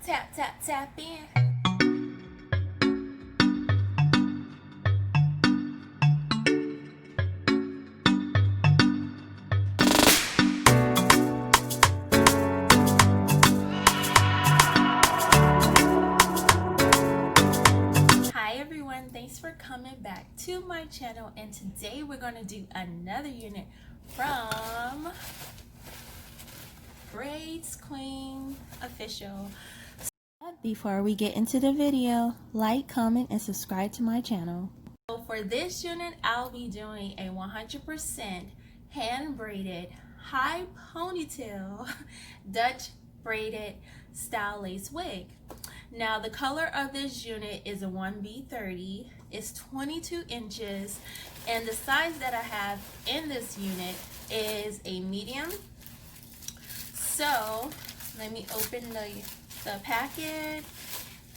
Tap, tap, tap in. Hi everyone, thanks for coming back to my channel, and today we're going to do another unit from Braids Queen Official. Before we get into the video, like, comment, and subscribe to my channel. So for this unit, I'll be doing a 100% hand braided high ponytail Dutch braided style lace wig. Now the color of this unit is a 1B30. It's 22 inches, and the size that I have in this unit is a medium. So let me open the packet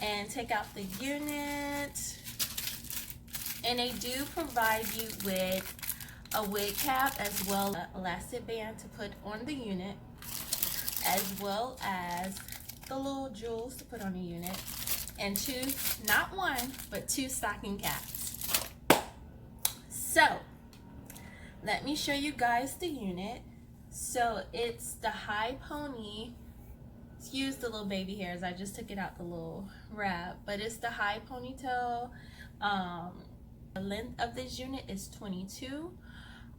and take out the unit, and they do provide you with a wig cap as well as an elastic band to put on the unit, as well as the little jewels to put on the unit, and two, not one, but two stocking caps. So let me show you guys the unit. So it's the high pony. Excuse the little baby hairs, I just took it out the little wrap, but it's the high ponytail. The length of this unit is 22.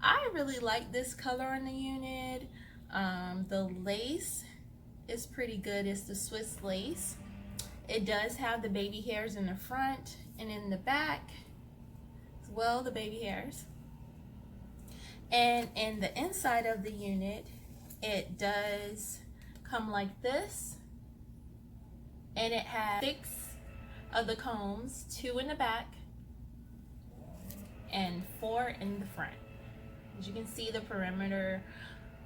I really like this color on the unit. The lace is pretty good. It's the Swiss lace. It does have the baby hairs in the front and in the back as well, the baby hairs. And in the inside of the unit, it does come like this, and it has 6 of the combs, 2 in the back and 4 in the front. As you can see, the perimeter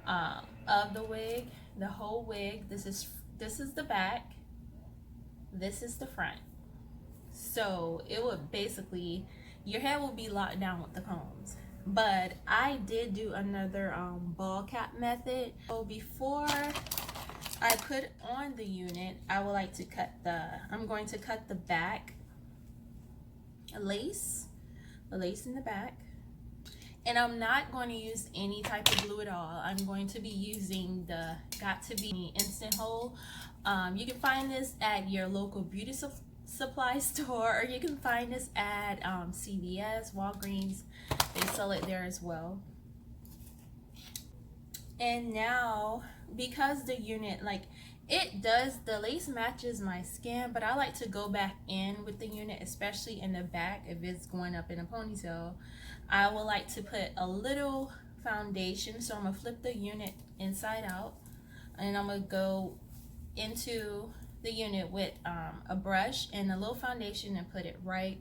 of the wig, the whole wig, this is the back, this is the front. So it would basically, your hair will be locked down with the combs. But I did do another ball cap method. So before I put on the unit, I would like to cut I'm going to cut the back lace, the lace in the back. And I'm not going to use any type of glue at all. I'm going to be using the Got To Be Instant Hold. You can find this at your local beauty supply store, or you can find this at CVS, Walgreens. They sell it there as well. And now, because the unit, like, it does, the lace matches my skin, but I like to go back in with the unit, especially in the back if it's going up in a ponytail. I would like to put a little foundation, so I'm gonna flip the unit inside out, and I'm gonna go into the unit with a brush and a little foundation and put it right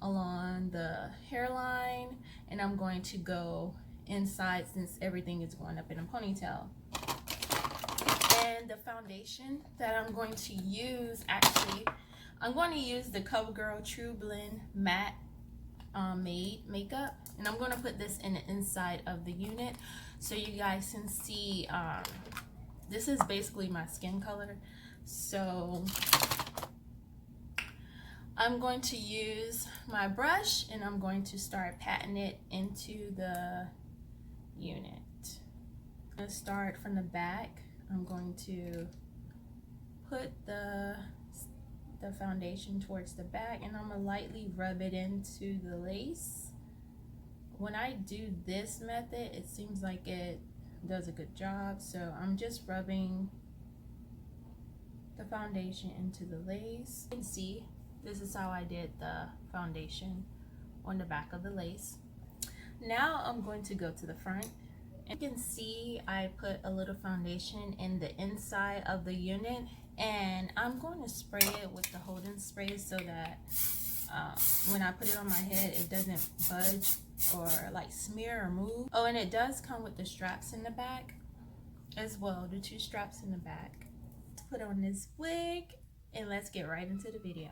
along the hairline, and I'm going to go inside since everything is going up in a ponytail. And the foundation that I'm going to use, actually, I'm going to use the CoverGirl True Blend Matte Made Makeup, and I'm going to put this in the inside of the unit so you guys can see. This is basically my skin color, so I'm going to use my brush and I'm going to start patting it into the unit. I'm going to start from the back. I'm going to put the foundation towards the back, and I'm going to lightly rub it into the lace. When I do this method, it seems like it does a good job, so I'm just rubbing the foundation into the lace. You can see this is how I did the foundation on the back of the lace. Now I'm going to go to the front. You can see I put a little foundation in the inside of the unit, and I'm going to spray it with the holding spray so that when I put it on my head, it doesn't budge or like smear or move. Oh, and it does come with the straps in the back as well, the 2 straps in the back. Let's put on this wig and let's get right into the video.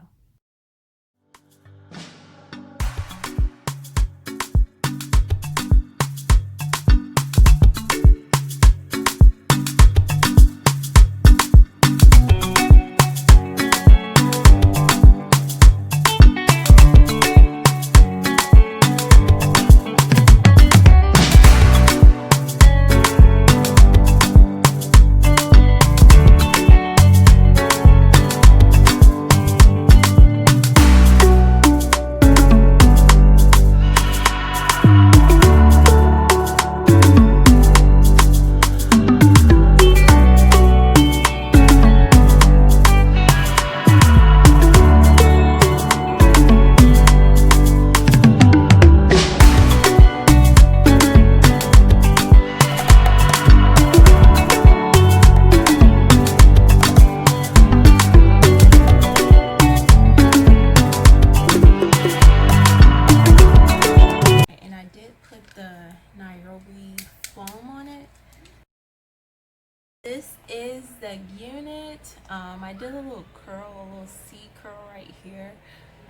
unit. I did a little curl, a little C curl right here.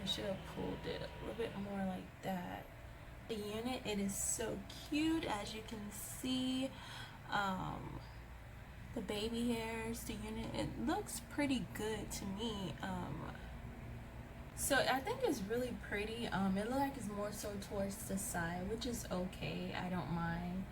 I should have pulled it a little bit more like that. The unit, it is so cute, as you can see. The baby hairs, the unit, it looks pretty good to me. So I think it's really pretty. It looks like it's more so towards the side, which is okay. I don't mind.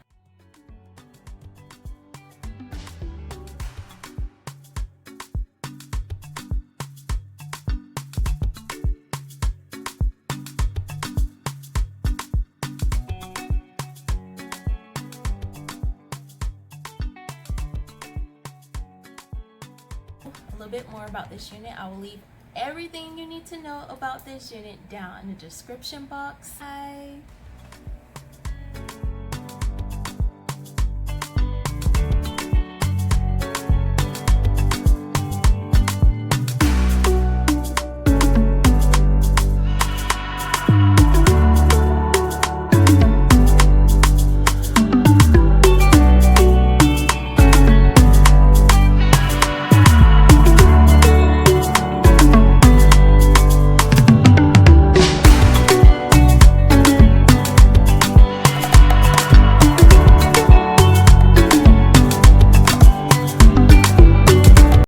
A little bit more about this unit. I will leave everything you need to know about this unit down in the description box. Bye.